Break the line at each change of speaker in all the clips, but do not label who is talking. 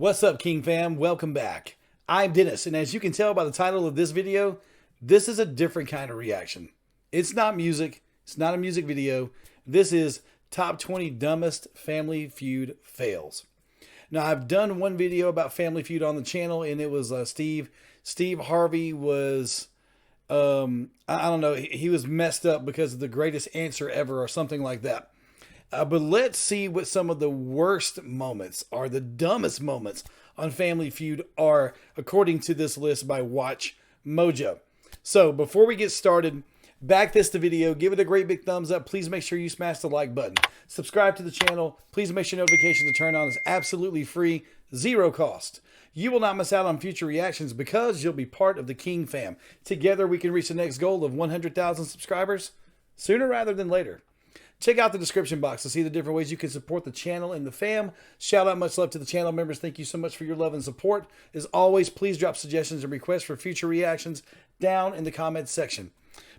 What's up, King fam? Welcome back. I'm Dennis, and as you can tell by the title of this video, this is a different kind of reaction. It's not music. It's not a music video. This is Top 20 Dumbest Family Feud Fails. Now, I've done one video about Family Feud on the channel, and it was Steve Harvey was, I don't know, he was messed up because of the greatest answer ever or something like that. But let's see what some of the worst moments or the dumbest moments on Family Feud are, according to this list by Watch Mojo. So before we get started, back this to video, give it a great big thumbs up. Please make sure you smash the like button. Subscribe to the channel. Please make sure notifications are turned on. It's absolutely free, zero cost. You will not miss out on future reactions because you'll be part of the King fam. Together we can reach the next goal of 100,000 subscribers sooner rather than later. Check out the description box to see the different ways you can support the channel and the fam. Shout out, much love to the channel members. Thank you so much for your love and support. As always, please drop suggestions and requests for future reactions down in the comments section.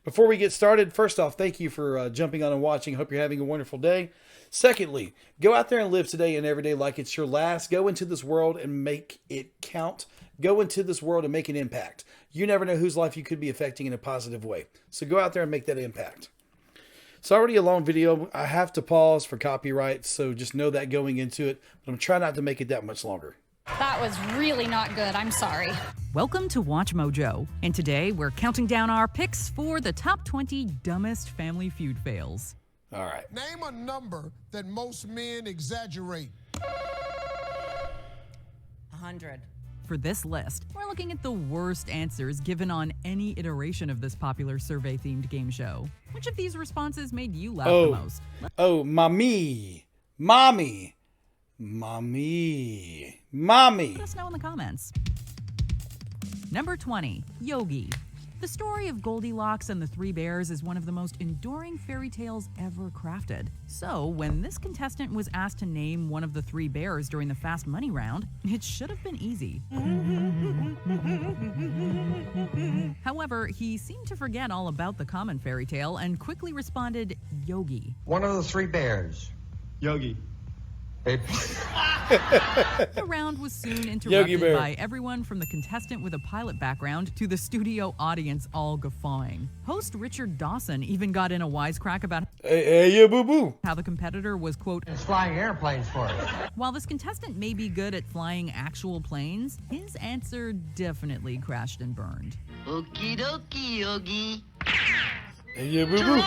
Before we get started, first off, thank you for jumping on and watching. Hope you're having a wonderful day. Secondly, go out there and live today and every day like it's your last. Go into this world and make it count. Go into this world and make an impact. You never know whose life you could be affecting in a positive way. So go out there and make that impact. It's already a long video. I have to pause for copyright, so just know that going into it. But I'm trying not to make it that much longer.
That was really not good. I'm sorry.
Welcome to Watch Mojo, and today we're counting down our picks for the top 20 dumbest Family Feud fails.
All right.
Name a number that most men exaggerate.
100. For this list, we're looking at the worst answers given on any iteration of this popular survey-themed game show. Which of these responses made you laugh the most?
Mommy.
Let us know in the comments. Number 20, Yogi. The story of Goldilocks and the Three Bears is one of the most enduring fairy tales ever crafted. So, when this contestant was asked to name one of the three bears during the Fast Money round, it should have been easy. However, he seemed to forget all about the common fairy tale and quickly responded, Yogi.
One of the three bears.
Yogi.
The round was soon
Yogi
interrupted
Bear.
by everyone from the contestant with a pilot background to the studio audience all guffawing. Host Richard Dawson even got in a wisecrack about
Hey, boo-boo.
how the competitor was, quote,
It's flying airplanes for us.
while this contestant may be good at flying actual planes, his answer definitely crashed and burned.
Okie dokie, Yogi.
Hey, boo-boo.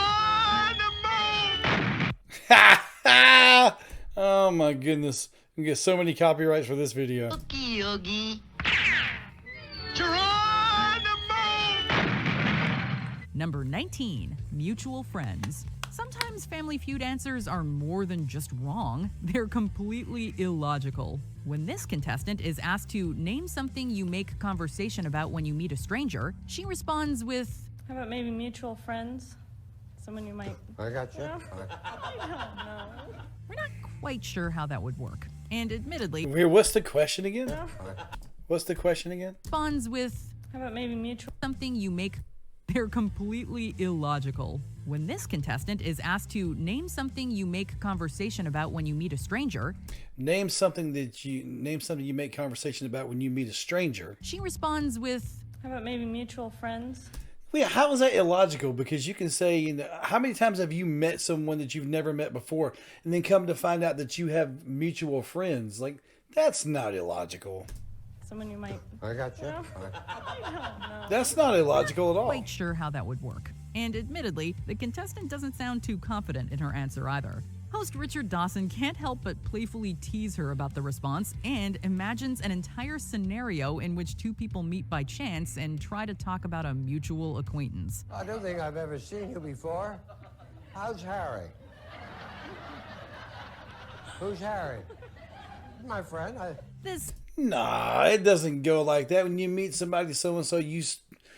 Ha! Oh my goodness. We get so many copyrights for this video.
Okie, Yogi.
Number 19, mutual friends. Sometimes Family Feud answers are more than just wrong, they're completely illogical. When this contestant is asked to name something you make conversation about when you meet a stranger, she responds with,
How about maybe mutual friends? Someone you might...
I got you.
I don't know.
we're not quite sure how that would work. And admittedly,
Here, what's the question again? What's the question again?
responds with
How about maybe mutual...
something you make. They're completely illogical. When this contestant is asked to name something you make conversation about when you meet a stranger,
Name something you make conversation about when you meet a stranger.
she responds with,
How about maybe mutual friends?
Well, yeah, how is that illogical? Because you can say, you know, how many times have you met someone that you've never met before and then come to find out that you have mutual friends? Like, that's not illogical.
Someone you might...
I got you.
I don't know.
That's not illogical at all.
quite sure how that would work. And admittedly, the contestant doesn't sound too confident in her answer either. Host Richard Dawson can't help but playfully tease her about the response and imagines an entire scenario in which two people meet by chance and try to talk about a mutual acquaintance.
I don't think I've ever seen you before. How's Harry? Who's Harry? My friend.
This
Nah, it doesn't go like that. When you meet somebody so-and-so, you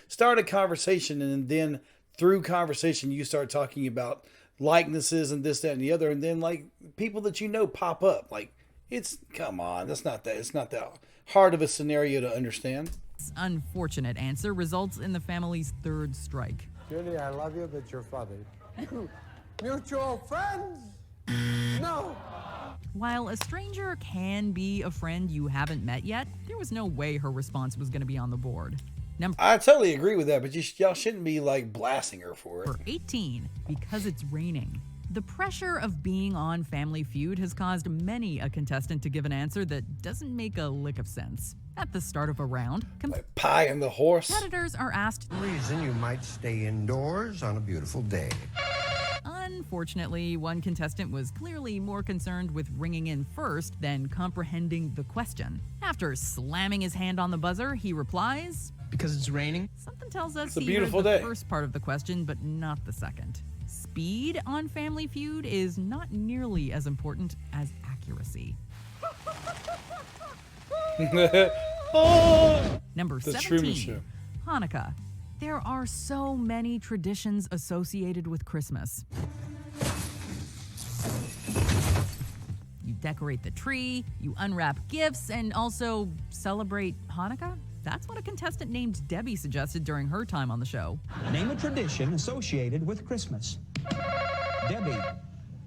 start a conversation, and then through conversation, you start talking about likenesses and this, that, and the other, and then, like, people that you know pop up. Like, come on, it's not that hard of a scenario to understand.
unfortunate answer results in the family's third strike.
Judy, I love you, but you're funny. Mutual friends? No.
While a stranger can be a friend you haven't met yet, there was no way her response was going to be on the board.
I totally agree with that, but y'all shouldn't be like blasting her for it.
Number 18, because it's raining. The pressure of being on Family Feud has caused many a contestant to give an answer that doesn't make a lick of sense. At the start of a round,
Like Pie and the Horse.
competitors are asked,
Reason you might stay indoors on a beautiful day.
Unfortunately, one contestant was clearly more concerned with ringing in first than comprehending the question. After slamming his hand on the buzzer, he replies,
Because it's raining?
something tells us
It's a
he
beautiful
heard the
day.
first part of the question, but not the second. Speed on Family Feud is not nearly as important as accuracy.
Oh,
Number
The Truman
17,
Show.
Hanukkah. There are so many traditions associated with Christmas. You decorate the tree, you unwrap gifts, and also celebrate Hanukkah? That's what a contestant named Debbie suggested during her time on the show.
Name a tradition associated with Christmas. Debbie.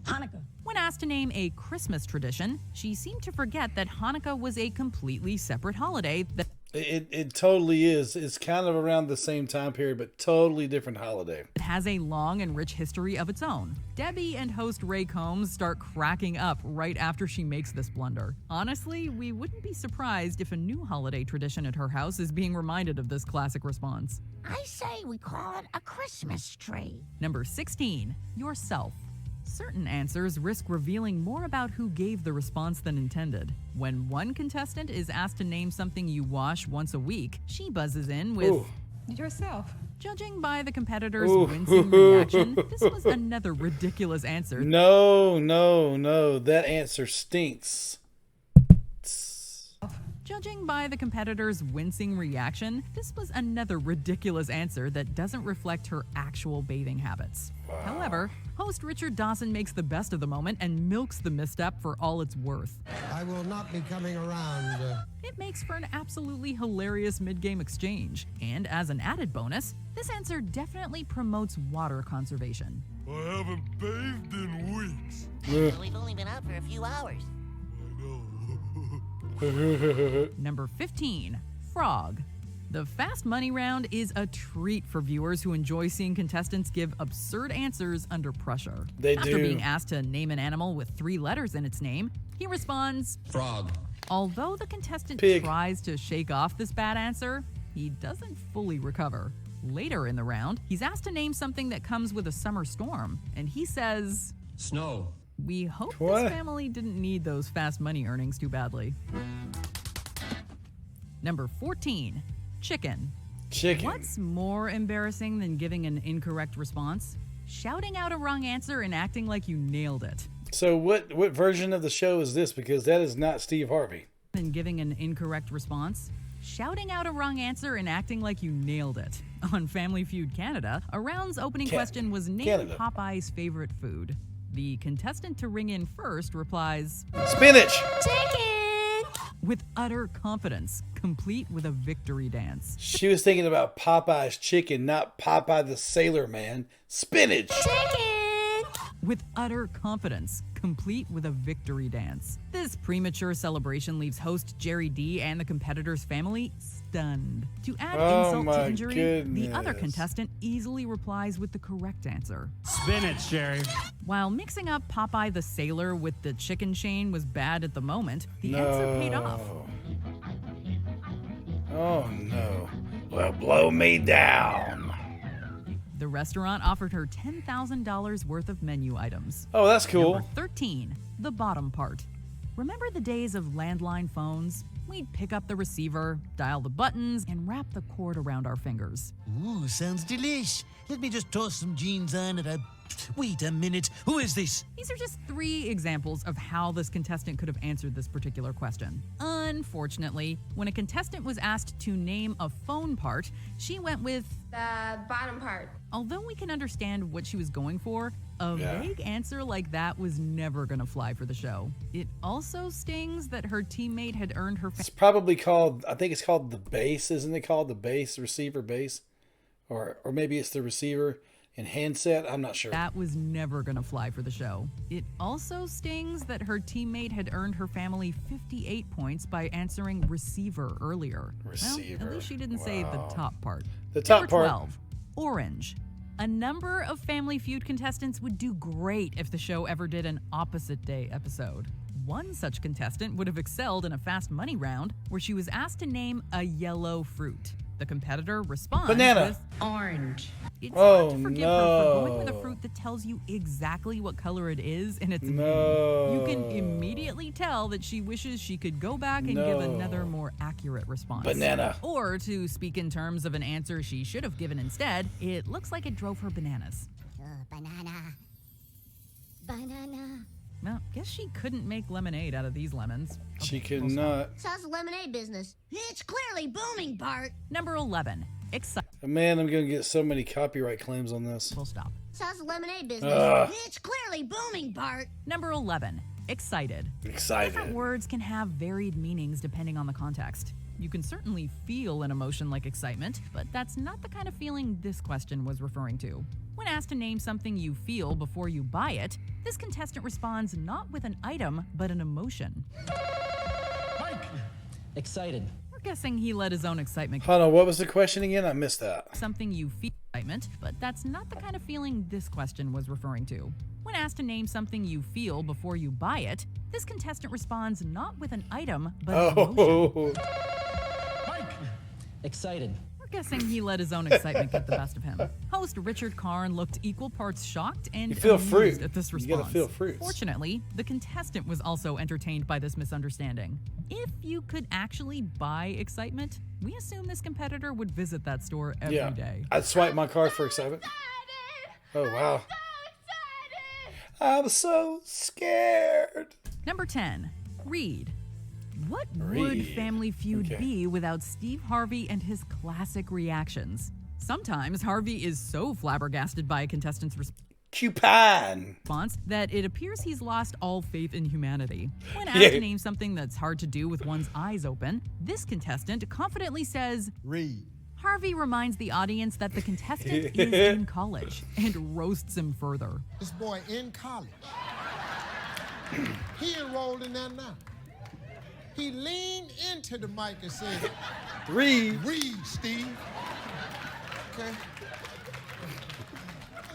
Hanukkah.
When asked to name a Christmas tradition, she seemed to forget that Hanukkah was a completely separate holiday that
It totally is. It's kind of around the same time period, but totally different holiday.
has a long and rich history of its own. Debbie and host Ray Combs start cracking up right after she makes this blunder. Honestly, we wouldn't be surprised if a new holiday tradition at her house is being reminded of this classic response.
I say we call it a Christmas tree.
Number 16, yourself. Certain answers risk revealing more about who gave the response than intended. When one contestant is asked to name something you wash once a week, she buzzes in with,
Ooh.
Yourself.
Judging by the competitor's
Ooh.
wincing reaction, this was another ridiculous answer.
No. That answer stinks.
Judging by the competitor's wincing reaction, this was another ridiculous answer that doesn't reflect her actual bathing habits. However, host Richard Dawson makes the best of the moment and milks the misstep for all it's worth.
I will not be coming around.
It makes for an absolutely hilarious mid-game exchange. And as an added bonus, this answer definitely promotes water conservation.
I haven't bathed in weeks.
We've only been out for a few hours.
I know.
Number 15, frog. The Fast Money Round is a treat for viewers who enjoy seeing contestants give absurd answers under pressure.
They
After
do.
being asked to name an animal with 3 letters in its name, he responds,
Frog.
although the contestant
Pig.
tries to shake off this bad answer, he doesn't fully recover. Later in the round, he's asked to name something that comes with a summer storm, and he says,
Snow.
we hope
What?
this family didn't need those fast money earnings too badly. Number 14, chicken.
Chicken.
What's more embarrassing than giving an incorrect response? Shouting out a wrong answer and acting like you nailed it.
So what version of the show is this? Because that is not Steve Harvey.
Than giving an incorrect response? Shouting out a wrong answer and acting like you nailed it. On Family Feud Canada, a round's opening question was name
Canada.
Popeye's favorite food. The contestant to ring in first replies,
Spinach.
Chicken!
with utter confidence, complete with a victory dance.
She was thinking about Popeye's chicken, not Popeye the Sailor Man. Spinach.
Chicken!
With utter confidence, complete with a victory dance. This premature celebration leaves host Jerry D and the competitor's family stunned. To add
Oh
insult
my
to injury, the other
goodness.
contestant easily replies with the correct answer.
Spinach, Jerry.
While mixing up Popeye the Sailor with the chicken chain was bad at the moment, the answer paid off.
Oh no. Well, blow me down.
The restaurant offered her $10,000 worth of menu items.
Oh, that's cool.
Number 13, the bottom part. Remember the days of landline phones? We'd pick up the receiver, dial the buttons, and wrap the cord around our fingers.
Ooh, sounds delish. Let me just toss some jeans on and wait a minute. Who is this?
These are just 3 examples of how this contestant could have answered this particular question. Unfortunately, when a contestant was asked to name a phone part, she went with
The bottom part.
although we can understand what she was going for, a vague answer like that was never gonna fly for the show. It also stings that her teammate had earned her
It's probably called, I think it's called the base, isn't it called the base, receiver base? Or maybe it's the receiver. and handset. I'm not sure.
That was never going to fly for the show. It also stings that her teammate had earned her family 58 points by answering receiver earlier.
Receiver.
Well, at least she didn't say the top part.
The top
Number
part.
12, orange. A number of Family Feud contestants would do great if the show ever did an opposite day episode. One such contestant would have excelled in a fast money round where she was asked to name a yellow fruit. The competitor responds
Banana.
with orange. It's
Oh,
hard to forgive her for going
no.
with a fruit that tells you exactly what color it is and its
No.
meaning. You can immediately tell that she wishes she could go back and give
No.
another more accurate response.
Banana.
Or to speak in terms of an answer she should have given instead, it looks like it drove her bananas.
Banana. Banana.
Well, guess she couldn't make lemonade out of these lemons.
She
Okay,
could
full stop.
not.
Sounds lemonade business. It's clearly booming, Bart.
Number 11, excited.
Man, I'm going to get so many copyright claims on this.
Full stop.
Sounds lemonade business.
Ugh.
It's clearly booming, Bart.
Number 11, excited. Different
Excited.
words can have varied meanings depending on the context. You can certainly feel an emotion like excitement, but that's not the kind of feeling this question was referring to. When asked to name something you feel before you buy it, this contestant responds not with an item, but an emotion.
Excited.
We're guessing he let his own excitement
Hold on, what was the question again? I missed that.
something you feel excitement, but that's not the kind of feeling this question was referring to. When asked to name something you feel before you buy it, this contestant responds not with an item, but an emotion.
Oh,
Excited.
We're guessing he let his own excitement get the best of him. Host Richard Karn looked equal parts shocked and
You feel
amused
fruit.
at this
You
response.
gotta feel fruits.
Fortunately, the contestant was also entertained by this misunderstanding. If you could actually buy excitement, we assume this competitor would visit that store every day.
I'd swipe my card for excitement. Oh, wow. I was so scared.
Number 10, Reed. What would
Reed.
Family Feud
Okay.
be without Steve Harvey and his classic reactions? Sometimes Harvey is so flabbergasted by a contestant's
Cupine.
response that it appears he's lost all faith in humanity. When asked
Yeah.
to name something that's hard to do with one's eyes open, this contestant confidently says,
Read.
Harvey reminds the audience that the contestant is in college and roasts him further.
This boy in college. He enrolled in that now. He leaned into the mic and said,
Reed.
Read, Steve. Okay.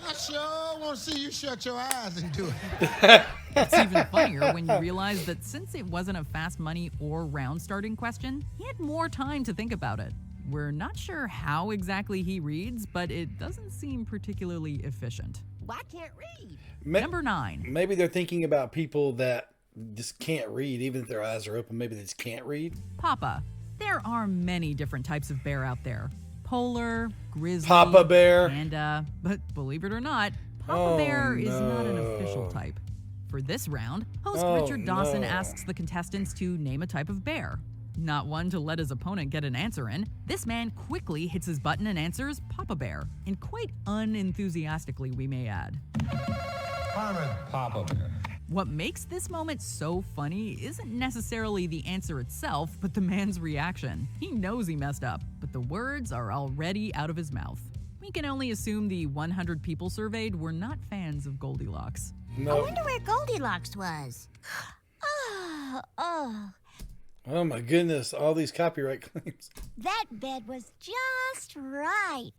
I sure want to see you shut your eyes and do it.
It's even funnier when you realize that since it wasn't a fast money or round starting question, he had more time to think about it. We're not sure how exactly he reads, but it doesn't seem particularly efficient.
Well, I can't read.
Number 9.
Maybe they're thinking about people that just can't read, even if their eyes are open. Maybe they just can't read.
Papa. There are many different types of bear out there. Polar, grizzly,
Papa bear.
panda. But believe it or not, Papa
Oh,
Bear is not an
no.
official type. For this round, host
Oh,
Richard Dawson
no.
asks the contestants to name a type of bear. Not one to let his opponent get an answer in, this man quickly hits his button and answers Papa Bear, and quite unenthusiastically, we may add.
Papa Bear.
What makes this moment so funny isn't necessarily the answer itself, but the man's reaction. He knows he messed up, but the words are already out of his mouth. We can only assume the 100 people surveyed were not fans of Goldilocks.
I
No.
wonder where Goldilocks was.
Oh my goodness, all these copyright claims.
That bed was just right.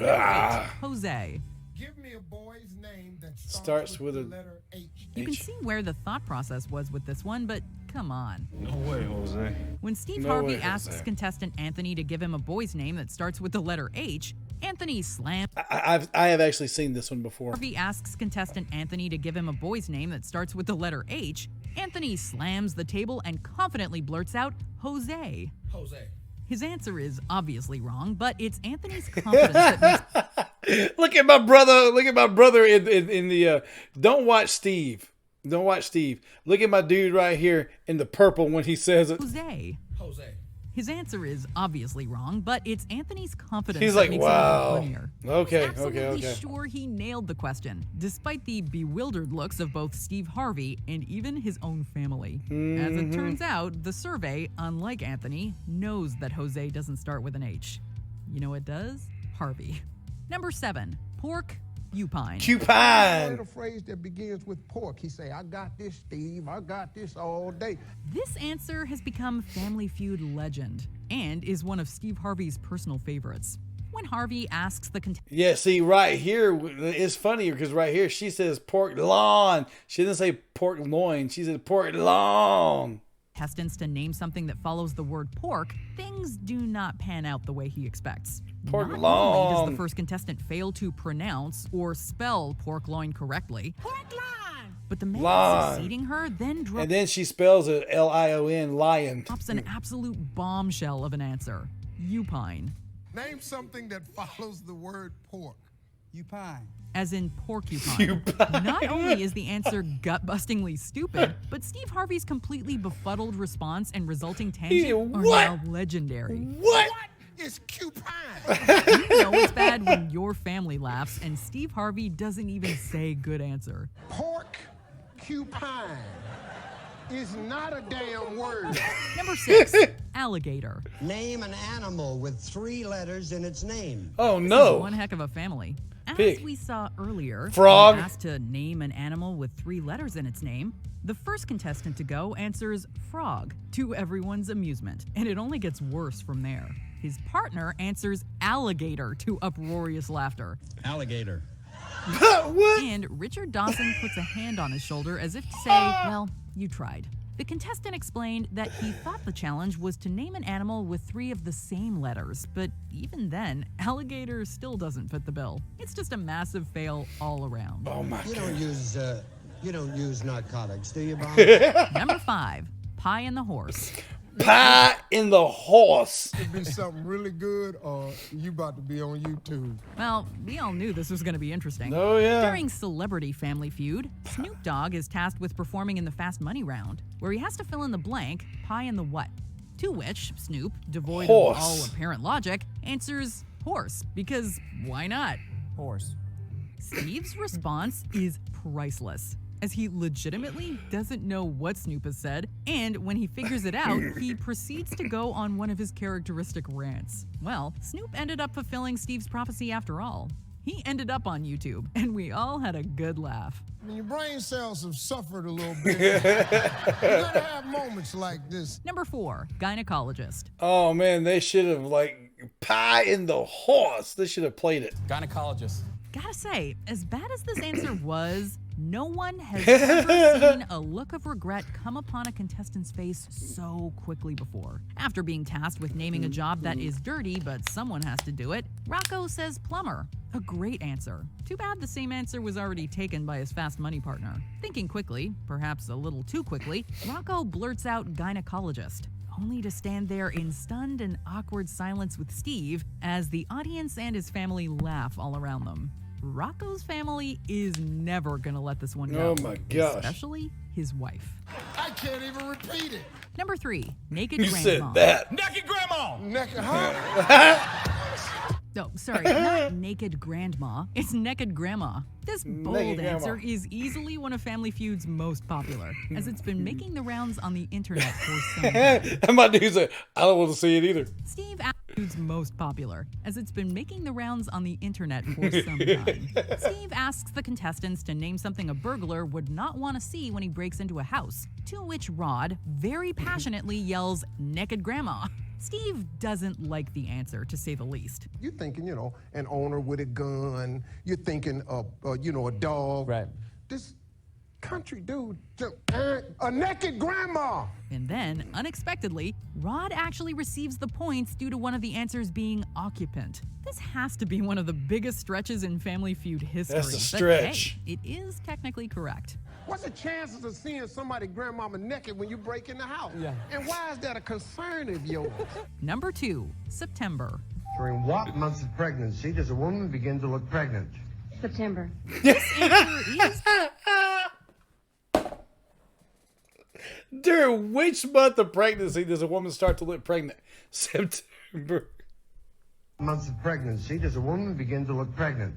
Ah.
Jose.
Give me a boy's name that
Starts with
the
a-
letter H.
You can see where the thought process was with this one, but come on.
No way, Jose.
When Steve
No
Harvey
way,
asks
Jose.
contestant Anthony to give him a boy's name that starts with the letter H, Anthony slams.
I have actually seen this one before.
Harvey asks contestant Anthony to give him a boy's name that starts with the letter H. Anthony slams the table and confidently blurts out, Jose.
Jose.
His answer is obviously wrong, but it's Anthony's confidence that makes
Look at my brother. Look at my brother in the. Don't watch Steve. Don't watch Steve. Look at my dude right here in the purple when he says it.
Jose.
Jose.
His answer is obviously wrong, but it's Anthony's confidence
He's
that
like,
makes it even
wow.
funnier.
Okay,
He's absolutely
okay.
sure he nailed the question, despite the bewildered looks of both Steve Harvey and even his own family. As it turns out, the survey, unlike Anthony, knows that Jose doesn't start with an H. You know what does? Harvey. Number 7, porcupine.
I
Cupine.
heard a phrase that begins with pork. He say, I got this, Steve. I got this all day.
This answer has become Family Feud legend and is one of Steve Harvey's personal favorites. When Harvey asks the
Yeah, see, right here, it's funny because right here she says pork lawn. She didn't say pork loin. She said pork lawn.
contestants to name something that follows the word pork, things do not pan out the way he expects.
Pork
Not
loin.
only does the first contestant fail to pronounce or spell pork loin correctly, but the man
Lion.
succeeding her then
And then she spells it Lion, lion.
drops an absolute bombshell of an answer. Upine.
Name something that follows the word pork.
Upine.
As in porcupine. Not only is the answer gut-bustingly stupid, but Steve Harvey's completely befuddled response and resulting tangent are now legendary.
What?
It's cupine.
You know it's bad when your family laughs and Steve Harvey doesn't even say good answer.
Pork cupine is not a damn word.
Number 6, alligator.
Name an animal with 3 letters in its name.
Oh
This is
no.
one heck of a family. As
Pig.
we saw earlier,
Frog.
when asked to name an animal with 3 letters in its name, the first contestant to go answers frog, to everyone's amusement, and it only gets worse from there. His partner answers alligator, to uproarious laughter.
Alligator.
What?
And Richard Dawson puts a hand on his shoulder as if to say, well, you tried. The contestant explained that he thought the challenge was to name an animal with 3 of the same letters, but even then, alligator still doesn't fit the bill. It's just a massive fail all around.
Oh my
You
god.
don't use narcotics, do you, Bob?
Number 5, pie and the horse.
Pie in the horse.
It'd be something really good, or you about to be on YouTube.
Well, we all knew this was going to be interesting.
Oh yeah.
During Celebrity Family Feud, Snoop Dogg is tasked with performing in the Fast Money round, where he has to fill in the blank, pie and the what. To which Snoop, devoid
Horse.
of all apparent logic, answers horse, because why not?
Horse.
Steve's response is priceless, as he legitimately doesn't know what Snoop has said, and when he figures it out, he proceeds to go on one of his characteristic rants. Well, Snoop ended up fulfilling Steve's prophecy after all. He ended up on YouTube, and we all had a good laugh.
When your brain cells have suffered a little bit, you're gonna have moments like this.
Number 4, gynecologist.
Oh man, they should have pie in the horse. They should have played it.
Gynecologist.
Gotta say, as bad as this answer was, no one has ever seen a look of regret come upon a contestant's face so quickly before. After being tasked with naming a job that is dirty, but someone has to do it, Rocco says plumber. A great answer. Too bad the same answer was already taken by his Fast Money partner. Thinking quickly, perhaps a little too quickly, Rocco blurts out gynecologist, only to stand there in stunned and awkward silence with Steve as the audience and his family laugh all around them. Rocco's family is never gonna let this one go.
Oh my gosh.
Especially his wife.
I can't even repeat it.
Number 3, naked
You said
grandma.
that.
Naked grandma.
Naked, huh?
Oh, sorry, not naked grandma. It's naked grandma. This bold
Naked grandma.
answer is easily one of Family Feud's most popular, as it's been making the rounds on the internet for some time.
And my dude said, I don't want to see it either.
Steve Feud's most popular, as it's been making the rounds on the internet for some time. Steve asks the contestants to name something a burglar would not want to see when he breaks into a house, to which Rod very passionately yells, naked grandma. Steve doesn't like the answer, to say the least.
You're thinking, an owner with a gun. You're thinking, a dog.
Right.
This country dude, a naked grandma.
And then, unexpectedly, Rod actually receives the points due to one of the answers being occupant. This has to be one of the biggest stretches in Family Feud history.
That's a
but
stretch.
hey, it is technically correct.
What's the chances of seeing somebody grandmama naked when you break in the house?
Yeah.
And why is that a concern of yours?
Number 2, September.
During what months of pregnancy does a woman begin to look pregnant?
September.
Answer is
During which month of pregnancy does a woman start to look pregnant? September.
Months of pregnancy does a woman begin to look pregnant?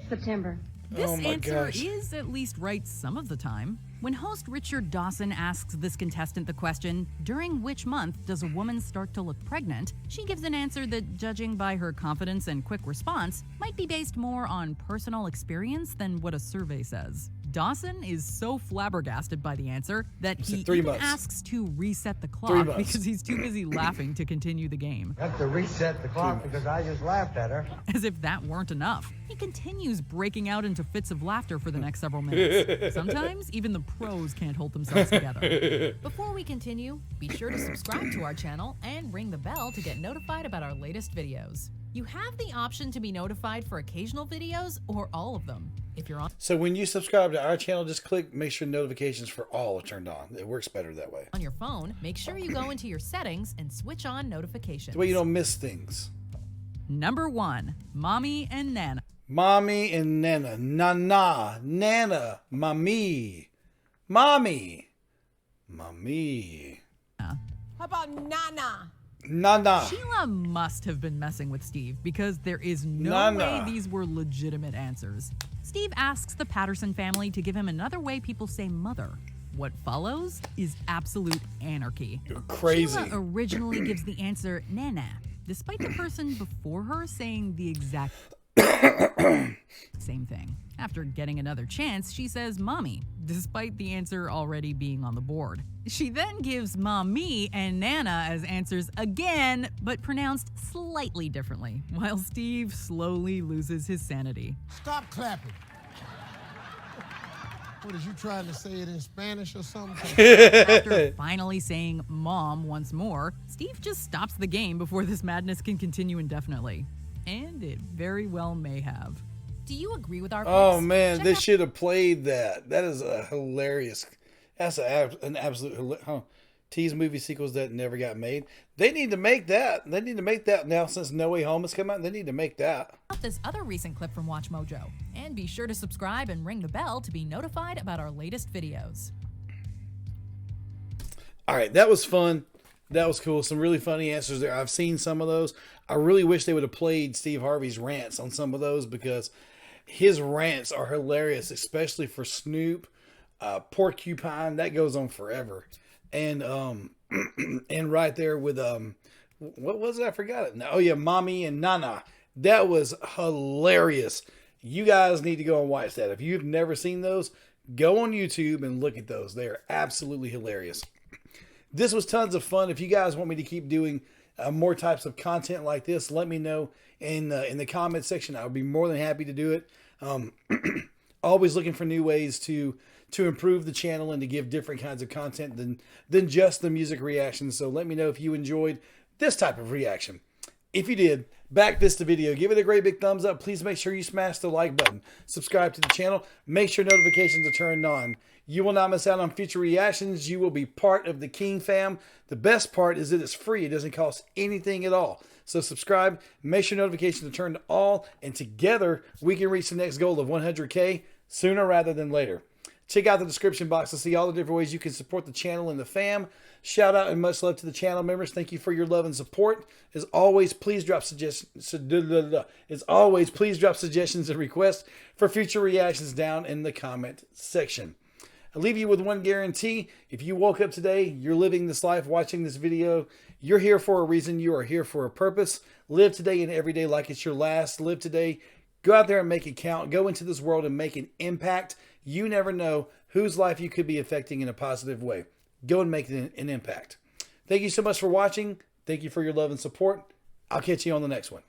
September.
This
Oh my
answer
gosh.
is at least right some of the time. When host Richard Dawson asks this contestant the question, during which month does a woman start to look pregnant, she gives an answer that, judging by her confidence and quick response, might be based more on personal experience than what a survey says. Dawson is so flabbergasted by the answer that he
3
even
months.
asks to reset the
3
clock
months.
because he's too busy laughing to continue the game.
I have to reset the clock because I just laughed at her.
As if that weren't enough, he continues breaking out into fits of laughter for the next several minutes. Sometimes even the pros can't hold themselves together. Before we continue, be sure to subscribe to our channel and ring the bell to get notified about our latest videos. You have the option to be notified for occasional videos or all of them. If you're on
So when you subscribe to our channel, just make sure notifications for all are turned on. It works better that way.
your phone, make sure you go into your settings and switch on notifications.
The way you don't miss things.
Number 1, Mommy and Nana.
Mommy and Nana. Nana. Nana. Mommy. Mommy. Mommy.
How about Nana?
Nana.
Sheila must have been messing with Steve because there is no
Nana.
way these were legitimate answers. Steve asks the Patterson family to give him another way people say mother. What follows is absolute anarchy.
You're crazy.
Sheila originally gives the answer Nana, despite the person before her saying the exact same thing. After getting another chance, she says mommy, despite the answer already being on the board. She then gives mommy and Nana as answers again, but pronounced slightly differently, while Steve slowly loses his sanity.
Stop clapping. What, is you trying to say it in Spanish or something?
After finally saying mom once more, Steve just stops the game before this madness can continue indefinitely. And it very well may have. Do you agree with our
Oh
picks?
man,
Check
they
out-
should have played that. That is a hilarious. That's an absolute tease movie sequels that never got made. They need to make that. They need to make that now since No Way Home has come out. They need to make that.
This other recent clip from Watch Mojo. And be sure to subscribe and ring the bell to be notified about our latest videos.
All right, that was fun. That was cool. Some really funny answers there. I've seen some of those. I really wish they would have played Steve Harvey's rants on some of those because his rants are hilarious, especially for Snoop, Porcupine. That goes on forever. And and right there with what was it? I forgot it. Oh yeah, Mommy and Nana. That was hilarious. You guys need to go and watch that. If you've never seen those, go on YouTube and look at those. They are absolutely hilarious. This was tons of fun. If you guys want me to keep doing more types of content like this, let me know in the comment section. I would be more than happy to do it. Always looking for new ways to improve the channel and to give different kinds of content than just the music reactions. So let me know if you enjoyed this type of reaction. If you did, back this to video. Give it a great big thumbs up. Please make sure you smash the like button. Subscribe to the channel. Make sure notifications are turned on. You will not miss out on future reactions. You will be part of the King fam. The best part is that it's free. It doesn't cost anything at all. So subscribe. Make sure notifications are turned to all. And together, we can reach the next goal of 100K sooner rather than later. Check out the description box to see all the different ways you can support the channel and the fam. Shout out and much love to the channel members. Thank you for your love and support. As always, please drop suggestions. As always, please drop suggestions and requests for future reactions down in the comment section. I'll leave you with one guarantee. If you woke up today, you're living this life, watching this video, you're here for a reason. You are here for a purpose. Live today and every day like it's your last. Live today. Go out there and make it count. Go into this world and make an impact. You never know whose life you could be affecting in a positive way. Go and make an impact. Thank you so much for watching. Thank you for your love and support. I'll catch you on the next one.